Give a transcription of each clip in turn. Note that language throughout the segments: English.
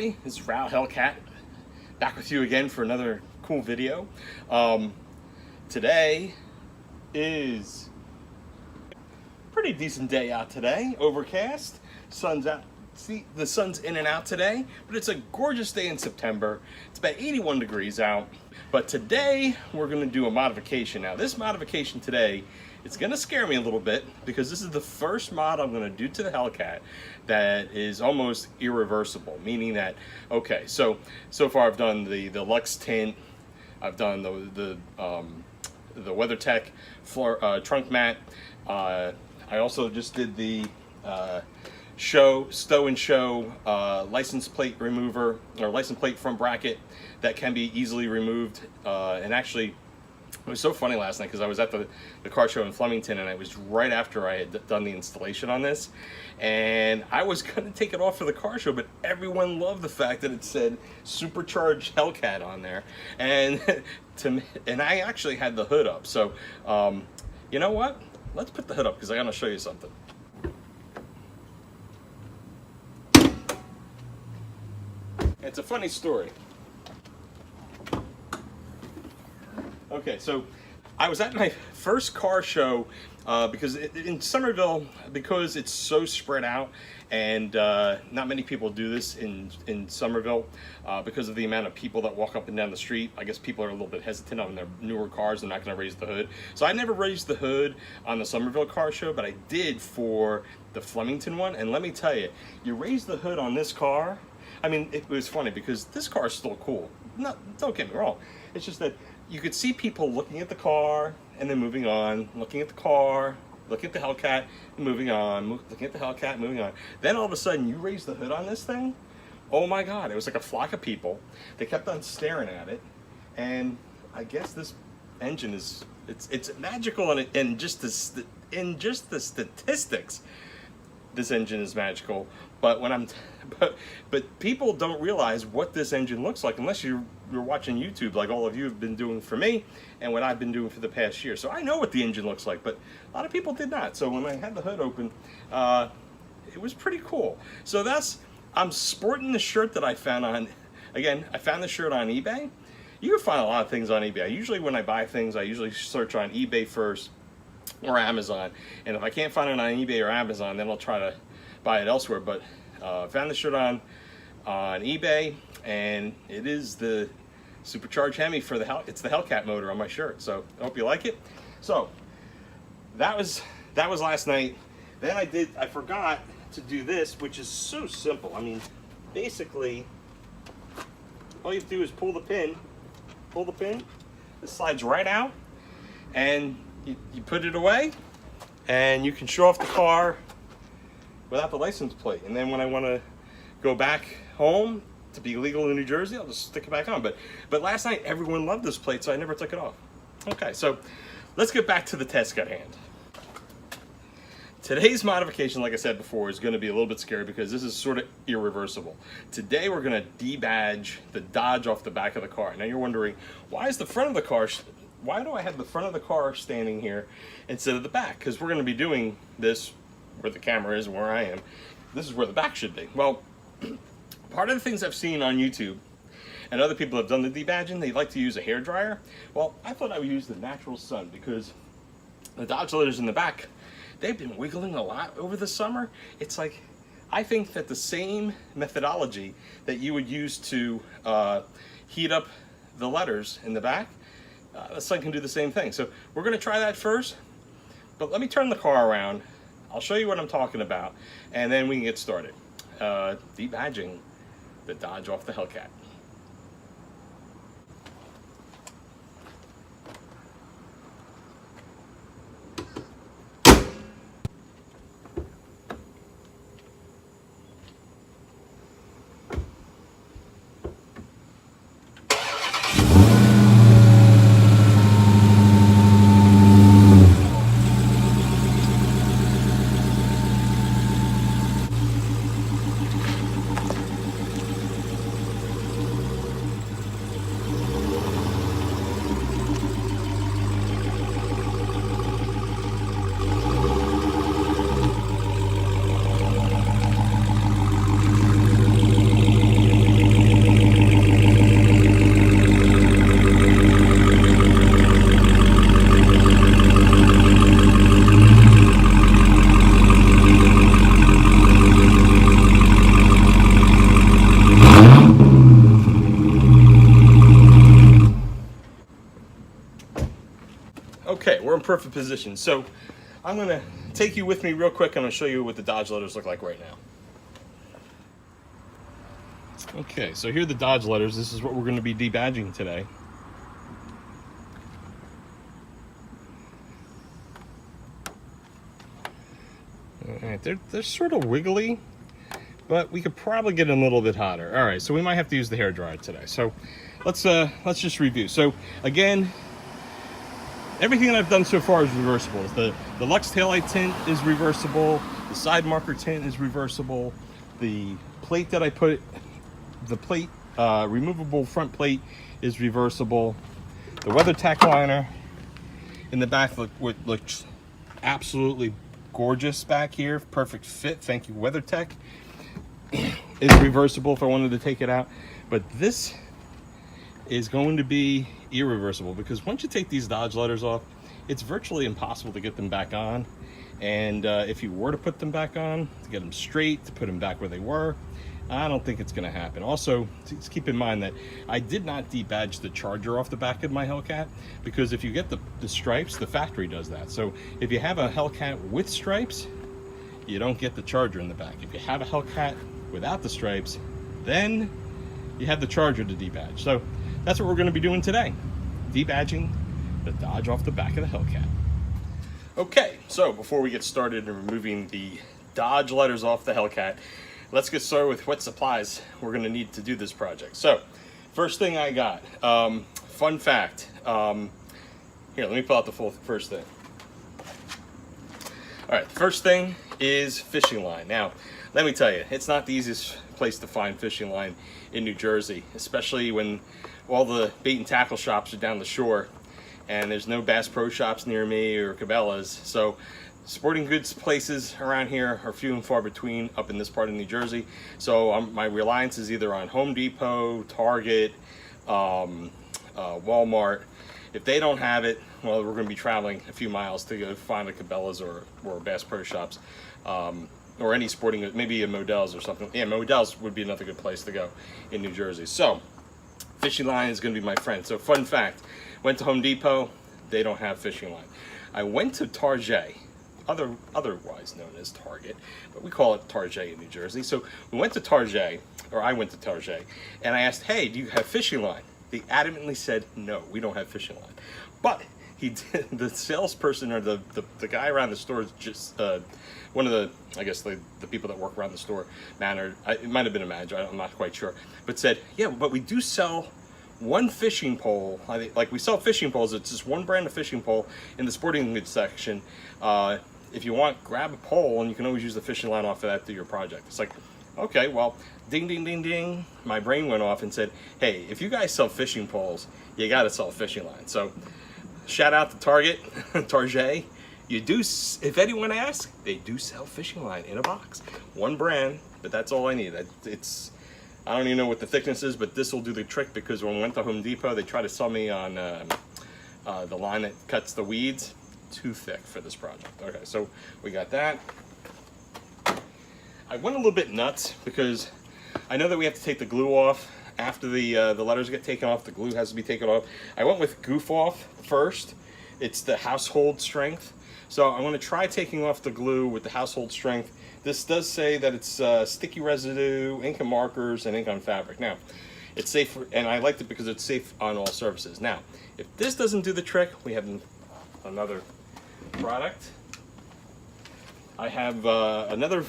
everybody, this is Hellcat, back with you again for another cool video. Today is a pretty decent day out today, overcast, sun's out. See, the sun's in and out today, but it's a gorgeous day in September. It's about 81 degrees out, but today we're gonna do a modification. Now this modification today, it's gonna scare me a little bit because this is the first mod I'm gonna do to the Hellcat that is almost irreversible, meaning that, okay, so far I've done the Lux tint, I've done the WeatherTech floor, trunk mat, I also just did the stow and show license plate remover, or license plate front bracket that can be easily removed. And actually, it was so funny last night because I was at the car show in Flemington, and it was right after I had done the installation on this, and I was gonna take it off for the car show, but everyone loved the fact that it said supercharged Hellcat on there, and and I actually had the hood up. So you know what, let's put the hood up because I gotta show you something. It's a funny story. Okay, so I was at my first car show because in Somerville, because it's so spread out, and not many people do this in Somerville because of the amount of people that walk up and down the street. I guess people are a little bit hesitant on their newer cars. They're not going to raise the hood. So I never raised the hood on the Somerville car show, but I did for the Flemington one. And let me tell you, you raise the hood on this car. I mean, it was funny because this car is still cool. No, don't get me wrong. It's just that you could see people looking at the car and then moving on, looking at the car, looking at the Hellcat, and moving on, looking at the Hellcat, moving on. Then all of a sudden, you raise the hood on this thing. Oh my God! It was like a flock of people. They kept on staring at it, and I guess this engine is—it's magical, and just the statistics. This engine is magical, but but people don't realize what this engine looks like unless you're watching YouTube, like all of you have been doing for me, and what I've been doing for the past year. So I know what the engine looks like, but a lot of people did not. So when I had the hood open, it was pretty cool. So I'm sporting the shirt that I found on. Again, I found the shirt on eBay. You can find a lot of things on eBay. Usually when I buy things, I usually search on eBay first, or Amazon, and if I can't find it on eBay or Amazon, then I'll try to buy it elsewhere. But I found the shirt on eBay, and it is the supercharged Hemi for it's the Hellcat motor on my shirt. So I hope you like it. So that was last night. Then I forgot to do this, which is so simple. I mean, basically all you have to do is pull the pin, it slides right out, and you put it away, and you can show off the car without the license plate. And then when I want to go back home to be legal in New Jersey, I'll just stick it back on. But last night everyone loved this plate, so I never took it off. Okay, so let's get back to the task at hand. Today's modification, like I said before, is going to be a little bit scary because this is sort of irreversible. Today we're going to debadge the Dodge off the back of the car. Now you're wondering, why is the front of the car? Why do I have the front of the car standing here instead of the back? Because we're going to be doing this where the camera is and where I am. This is where the back should be. Well, part of the things I've seen on YouTube, and other people have done the debadging, they like to use a hair dryer. Well, I thought I would use the natural sun because the Dodge leathers in the back, they've been wiggling a lot over the summer. It's like, I think that the same methodology that you would use to heat up the letters in the back, the sun can do the same thing. So we're going to try that first, but let me turn the car around. I'll show you what I'm talking about, and then we can get started. Debadging the Dodge off the Hellcat. perfect position. So I'm gonna take you with me real quick. I'm gonna show you what the Dodge letters look like right now. Okay, so here are the Dodge letters. This is what we're gonna be debadging today. All right, they're sort of wiggly, but we could probably get them a little bit hotter. All right, so we might have to use the hairdryer today. So let's just review. So again, everything that I've done so far is reversible. The Lux taillight tint is reversible. The side marker tint is reversible. The plate that I put, the plate, removable front plate is reversible. The WeatherTech liner in the back looks absolutely gorgeous back here. Perfect fit. Thank you, WeatherTech. Is reversible if I wanted to take it out. But this is going to be irreversible, because once you take these Dodge letters off, it's virtually impossible to get them back on. And if you were to put them back on, to get them straight, to put them back where they were, I don't think it's going to happen. Also, just keep in mind that I did not debadge the charger off the back of my Hellcat, because if you get the stripes, the factory does that. So if you have a Hellcat with stripes, you don't get the charger in the back. If you have a Hellcat without the stripes, then you have the charger to debadge. So that's what we're going to be doing today, debadging the Dodge off the back of the Hellcat. Okay, so before we get started in removing the Dodge letters off the Hellcat, let's get started with what supplies we're going to need to do this project. So first thing I got, fun fact, here, let me pull out the first thing. All right, the first thing is fishing line. Now, let me tell you, it's not the easiest place to find fishing line in New Jersey, especially when all the bait and tackle shops are down the shore and there's no Bass Pro Shops near me or Cabela's. So sporting goods places around here are few and far between up in this part of New Jersey. So my reliance is either on Home Depot, Target, Walmart. If they don't have it, well, we're going to be traveling a few miles to go find a Cabela's or Bass Pro Shops, or any sporting, maybe a Modell's or something. Yeah, Modell's would be another good place to go in New Jersey. So fishing line is going to be my friend. So fun fact, went to Home Depot, they don't have fishing line. I went to Target, otherwise known as Target, but we call it Target in New Jersey. So we went to Target, or I went to Target, and I asked, hey, do you have fishing line? They adamantly said, no, we don't have fishing line. But he did, the salesperson, or the guy around the store, just one of the, I guess the people that work around the store, it might have been a manager, I'm not quite sure, but said, yeah, but we do sell one fishing pole. Like we sell fishing poles, it's just one brand of fishing pole in the sporting goods section. If you want, grab a pole and you can always use the fishing line off of that to your project. It's like, okay, well, ding, ding, ding, ding. My brain went off and said, hey, if you guys sell fishing poles, you got to sell a fishing line. So shout out to Target, Target. You do, if anyone asks, they do sell fishing line in a box. One brand, but that's all I need. I don't even know what the thickness is, but this will do the trick, because when we went to Home Depot, they tried to sell me on the line that cuts the weeds. Too thick for this project. Okay, so we got that. I went a little bit nuts because I know that we have to take the glue off after the letters get taken off. The glue has to be taken off. I went with Goof Off first. It's the household strength. So I'm going to try taking off the glue with the household strength. This does say that it's sticky residue, ink and markers, and ink on fabric. Now, it's safe, and I liked it because it's safe on all surfaces. Now, if this doesn't do the trick, we have another product. I have another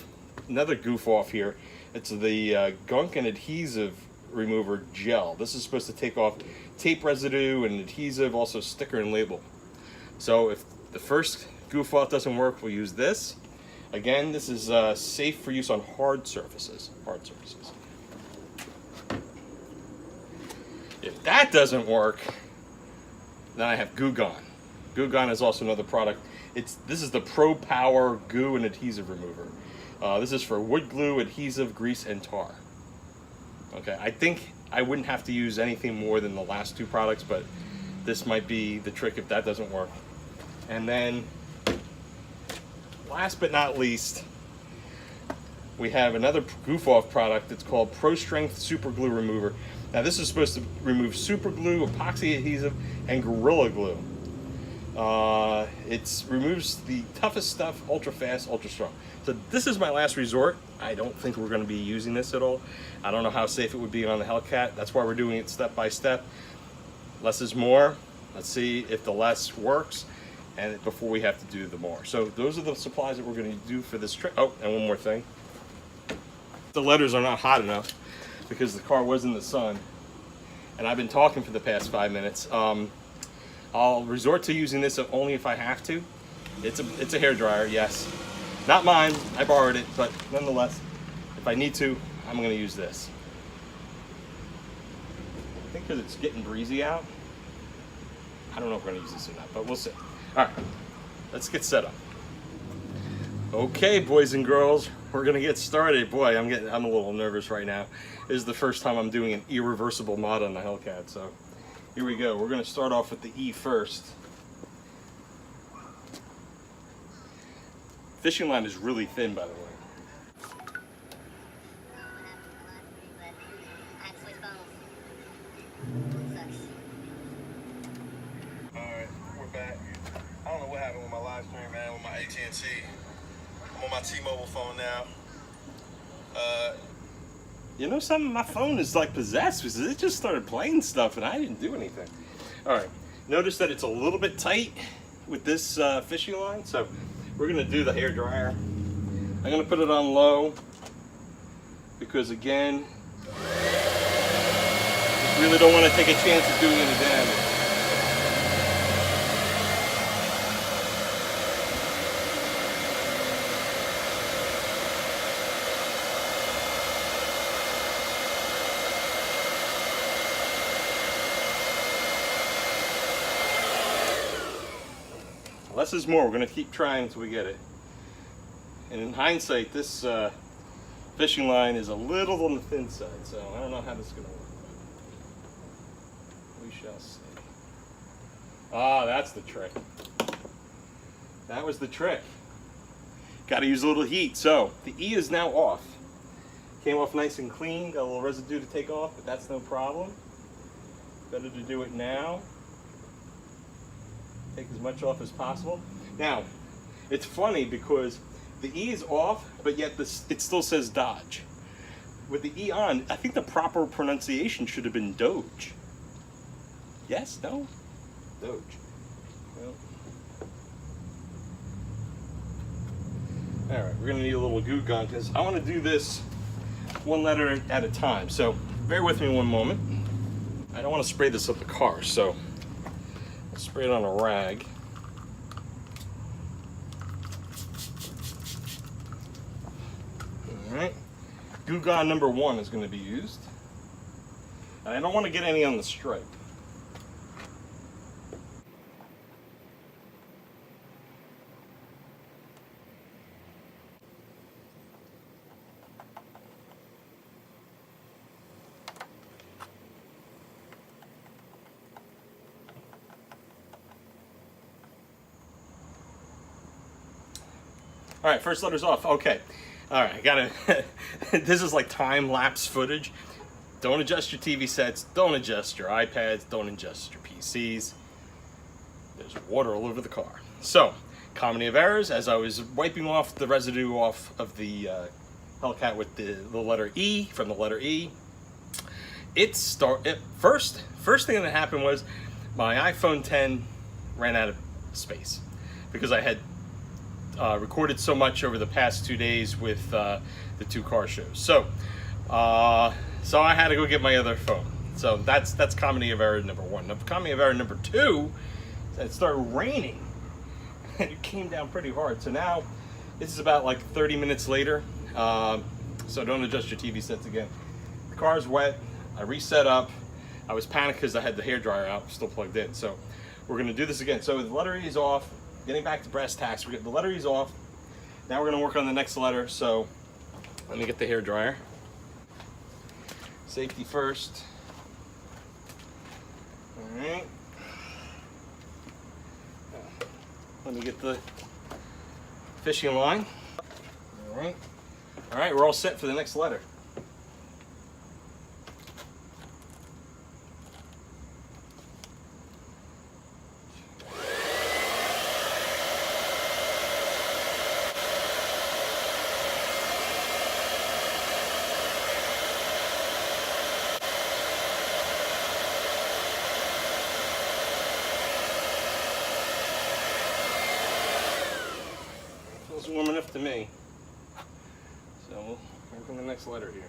Goof Off here. It's the Gunk and Adhesive Remover Gel. This is supposed to take off tape residue and adhesive, also sticker and label. So if the first Goof Off doesn't work, we'll use this. Again, this is safe for use on hard surfaces. If that doesn't work, then I have Goo Gone. Goo Gone is also another product. This is the Pro Power Goo and Adhesive Remover. This is for wood glue, adhesive, grease, and tar. Okay, I think I wouldn't have to use anything more than the last two products, but this might be the trick if that doesn't work. And then, last but not least, we have another Goof Off product. It's called Pro Strength Super Glue Remover. Now this is supposed to remove super glue, epoxy adhesive, and Gorilla Glue. It removes the toughest stuff, ultra fast, ultra strong. So this is my last resort. I don't think we're going to be using this at all. I don't know how safe it would be on the Hellcat. That's why we're doing it step by step. Less is more. Let's see if the less works, and before we have to do the more. So those are the supplies that we're going to do for this trip. Oh, and one more thing. The letters are not hot enough because the car was in the sun, and I've been talking for the past 5 minutes. I'll resort to using this only if I have to. It's a hair dryer, yes. Not mine, I borrowed it, but nonetheless, if I need to, I'm gonna use this. I think because it's getting breezy out, I don't know if we're gonna use this or not, but we'll see. All right, let's get set up. Okay, boys and girls, we're gonna get started. Boy, I'm a little nervous right now. This is the first time I'm doing an irreversible mod on the Hellcat, so here we go. We're gonna start off with the E first. Fishing line is really thin, by the way. Alright, we're back. I don't know what happened with my live stream, man, with my AT&T. I'm on my T-Mobile phone now. You know something? My phone is like possessed because it just started playing stuff and I didn't do anything. All right, notice that it's a little bit tight with this fishing line, so we're gonna do the hair dryer. I'm gonna put it on low because again, I really don't want to take a chance of doing any damage. Less is more. We're going to keep trying until we get it. And in hindsight, this fishing line is a little on the thin side, so I don't know how this is going to work. We shall see. Ah, that's the trick. That was the trick. Got to use a little heat. So the E is now off. Came off nice and clean. Got a little residue to take off, but that's no problem. Better to do it now. Take as much off as possible. Now, it's funny because the E is off, but yet it still says Dodge. With the E on, I think the proper pronunciation should have been Doge. Yes? No? Doge. Well. All right, we're gonna need a little Goo Gone because I want to do this one letter at a time. So bear with me one moment. I don't want to spray this up the car, so I'll spray it on a rag. All right, Goo Gone number 1 is going to be used. And I don't want to get any on the stripe. All right, first letter's off. Okay. All right, I gotta, this is like time-lapse footage. Don't adjust your TV sets, don't adjust your iPads, don't adjust your PCs. There's water all over the car. So, comedy of errors, as I was wiping off the residue off of the Hellcat with the letter E, from the letter E, first thing that happened was my iPhone 10 ran out of space because I had recorded so much over the past 2 days with the 2 car shows. So I had to go get my other phone. So that's comedy of error number 1. Now, comedy of error number 2, it started raining and it came down pretty hard. So now this is about like 30 minutes later. So don't adjust your TV sets again. The car's wet. I reset up. I was panicked because I had the hair dryer out, still plugged in. So we're gonna do this again. So the letter E is off. Getting back to brass tacks, we're getting the letter E's off. Now we're gonna work on the next letter, so let me get the hair dryer. Safety first. All right. Let me get the fishing line. All right. All right, we're all set for the next letter. Feels warm enough to me. So we'll work on the next letter here.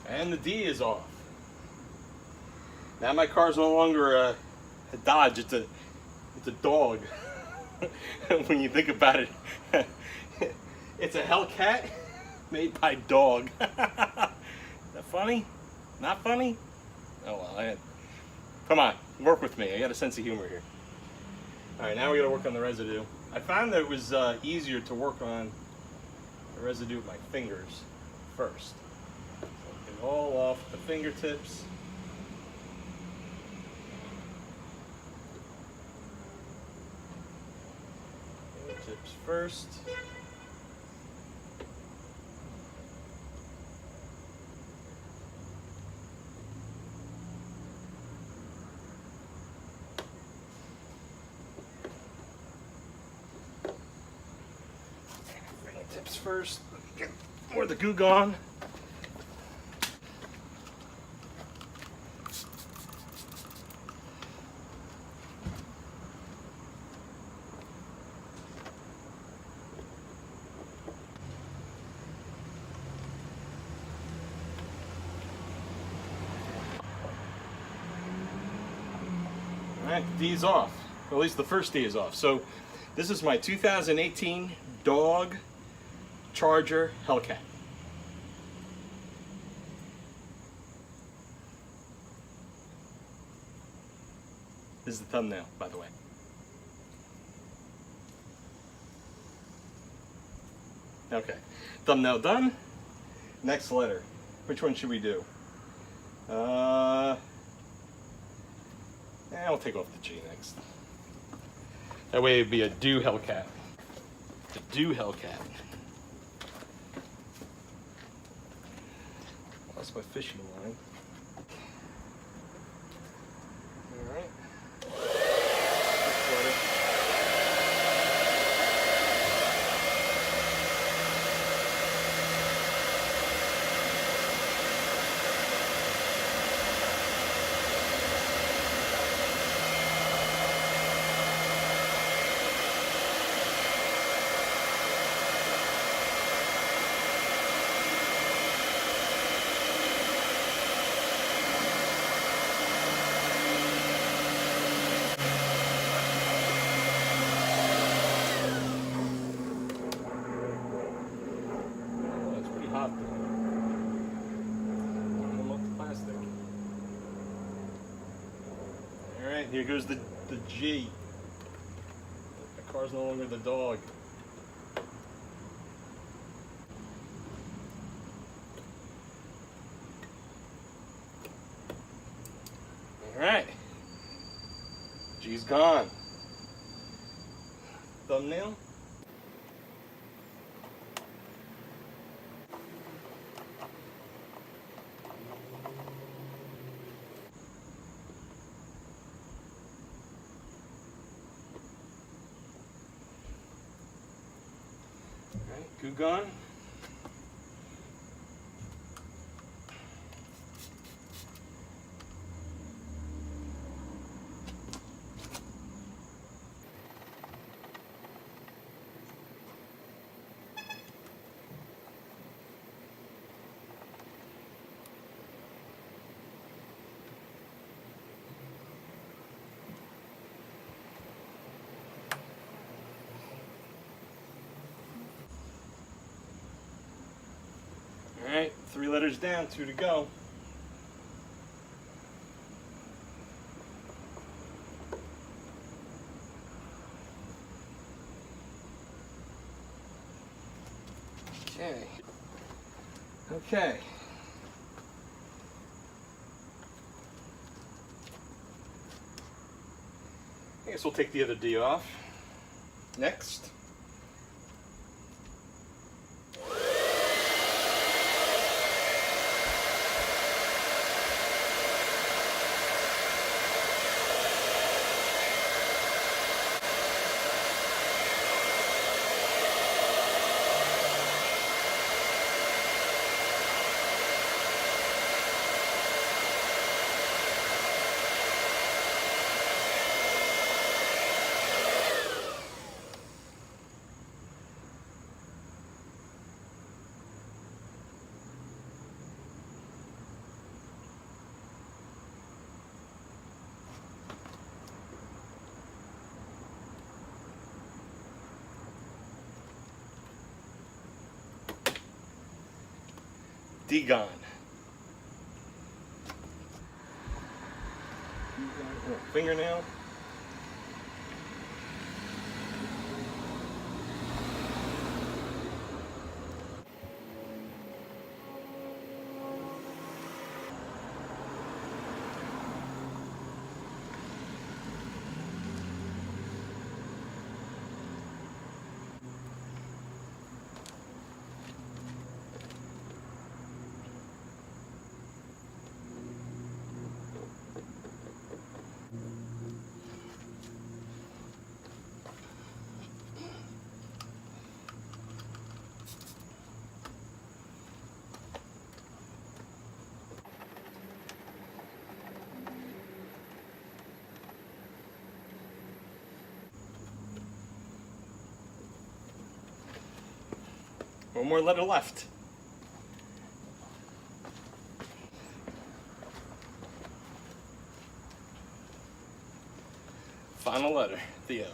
And the D is off. Now my car's no longer a Dodge, it's a dog. When you think about it, it's a Hellcat made by dog. Is that funny? Not funny? Oh well, come on, work with me. I got a sense of humor here. All right, now we got to work on the residue. I found that it was easier to work on the residue with my fingers first. So get it all off the fingertips. Fingertips first. Tips first, or the Goo Gone. All right, the D's off. Or at least the first D is off. So this is my 2018 Dog Charger Hellcat. This is the thumbnail, by the way. Okay, thumbnail done. Next letter. Which one should we do? I'll take off the G next. That way it'd be a Do Hellcat. The Do Hellcat. Lost my fishing line. All right. Alright, here goes the G. The car's no longer the dog. Alright. G's gone. Thumbnail. Goo Gone. All right, 3 letters down, 2 to go. Okay. Okay. I guess we'll take the other D off. Next. Gone. Fingernail. One more letter left. Final letter, the L.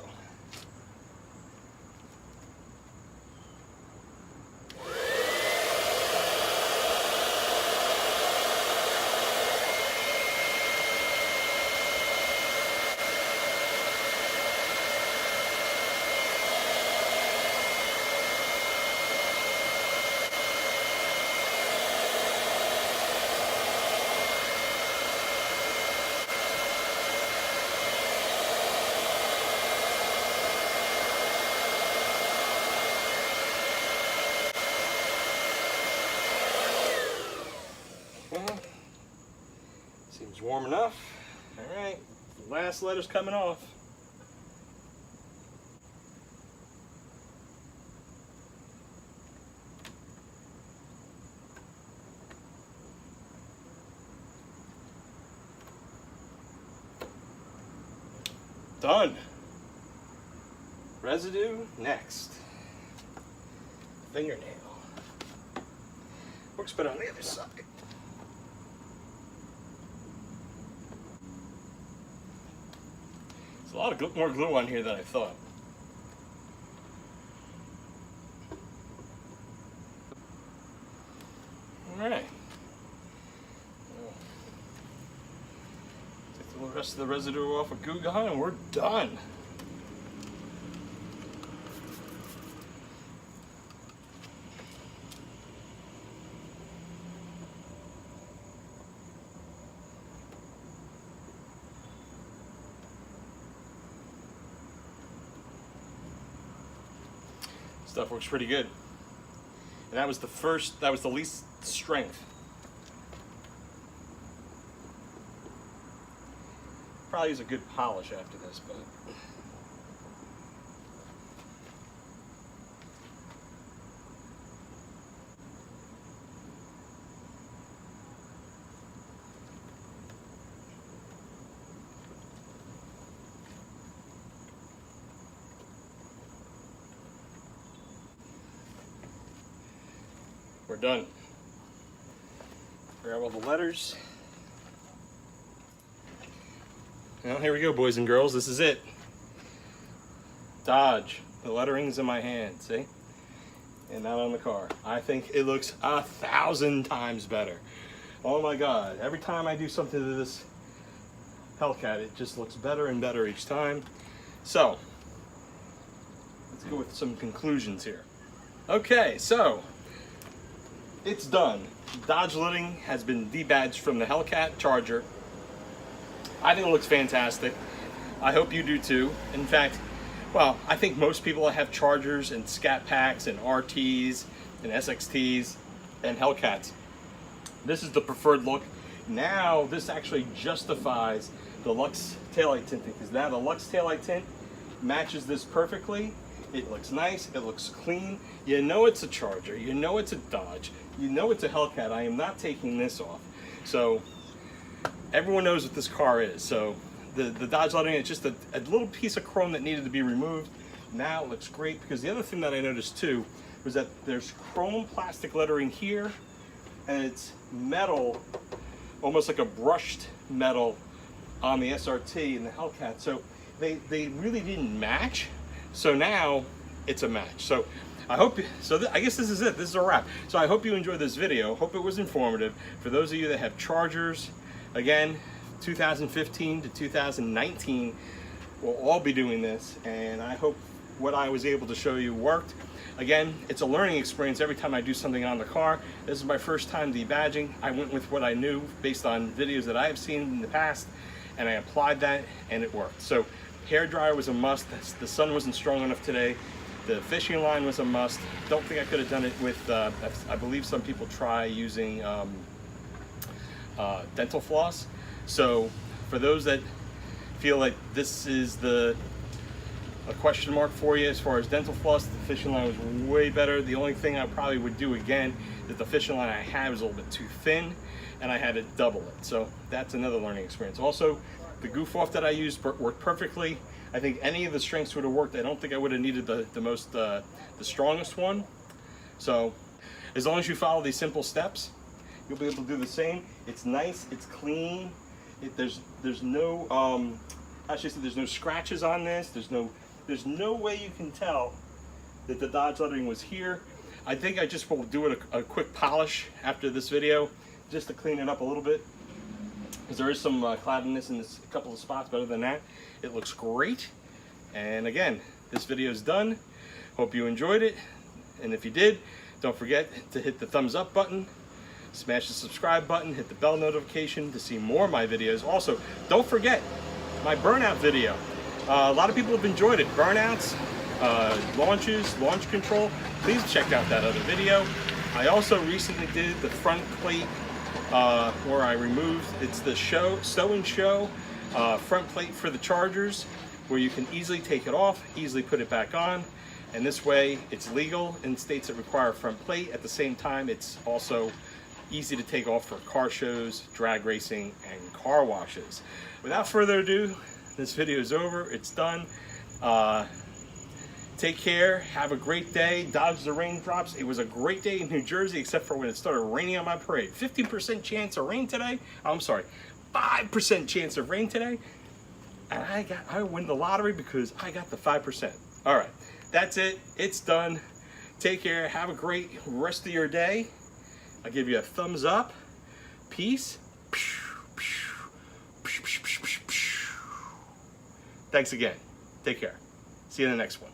Well, seems warm enough. All right, the last letter's coming off. Done. Residue next. Fingernail. Works better on the other side. There's a lot of more glue on here than I thought. All right. Take the rest of the residue off of Goo Gone and we're done. Stuff works pretty good. And that was the least strength. Probably use a good polish after this, but. We're done. Grab all the letters. Well, here we go, boys and girls. This is it. Dodge. The lettering's in my hand, see? And not on the car. I think it looks 1,000 times better. Oh my God. Every time I do something to this Hellcat, it just looks better and better each time. So, let's go with some conclusions here. Okay, so, it's done. Dodge lidding has been debadged from the Hellcat Charger. I think it looks fantastic. I hope you do too. In fact, well, I think most people that have Chargers and Scat Packs and RTs and SXTs and Hellcats, this is the preferred look. Now this actually justifies the Lux taillight tinting, because now the Lux taillight tint matches this perfectly. It looks nice, it looks clean. You know it's a Charger, you know it's a Dodge, you know it's a Hellcat. I am not taking this off. So everyone knows what this car is. So the Dodge lettering, it's just a little piece of chrome that needed to be removed. Now it looks great, because the other thing that I noticed too was that there's chrome plastic lettering here, and it's metal, almost like a brushed metal on the SRT and the Hellcat. So they really didn't match. So now it's a match. So I hope, I guess this is it. This is a wrap. So I hope you enjoyed this video. Hope it was informative. For those of you that have Chargers, again, 2015 to 2019, we'll all be doing this, and I hope what I was able to show you worked. Again, it's a learning experience every time I do something on the car. This is my first time debadging. I went with what I knew based on videos that I have seen in the past, and I applied that, and it worked. So hair dryer was a must. The sun wasn't strong enough today. The fishing line was a must. Don't think I could have done it with, I believe some people try using dental floss. So for those that feel like this is a question mark for you as far as dental floss, the fishing line was way better. The only thing I probably would do again is the fishing line I have is a little bit too thin, and I had to double it. So that's another learning experience. Also, the Goof Off that I used worked perfectly. I think any of the strengths would have worked. I don't think I would have needed the strongest one. So as long as you follow these simple steps, you'll be able to do the same. It's nice, it's clean. There's no there's no scratches on this. There's no way you can tell that the Dodge lettering was here. I think I just will do a quick polish after this video just to clean it up a little bit, because there is some cloudiness in a couple of spots, but other than that, it looks great. And again, this video is done. Hope you enjoyed it. And if you did, don't forget to hit the thumbs up button, smash the subscribe button, hit the bell notification to see more of my videos. Also, don't forget my burnout video. A lot of people have enjoyed it. Burnouts, launches, launch control. Please check out that other video. I also recently did the front plate where I removed, it's the stow and show front plate for the Chargers, where you can easily take it off, easily put it back on, and this way it's legal in states that require a front plate. At the same time, it's also easy to take off for car shows, drag racing, and car washes. Without further ado, this video is over. It's done. Take care. Have a great day. Dodge the raindrops. It was a great day in New Jersey, except for when it started raining on my parade. 50% chance of rain today. I'm sorry, 5% chance of rain today. And I win the lottery because I got the 5%. All right, that's it. It's done. Take care. Have a great rest of your day. I'll give you a thumbs up. Peace. Thanks again. Take care. See you in the next one.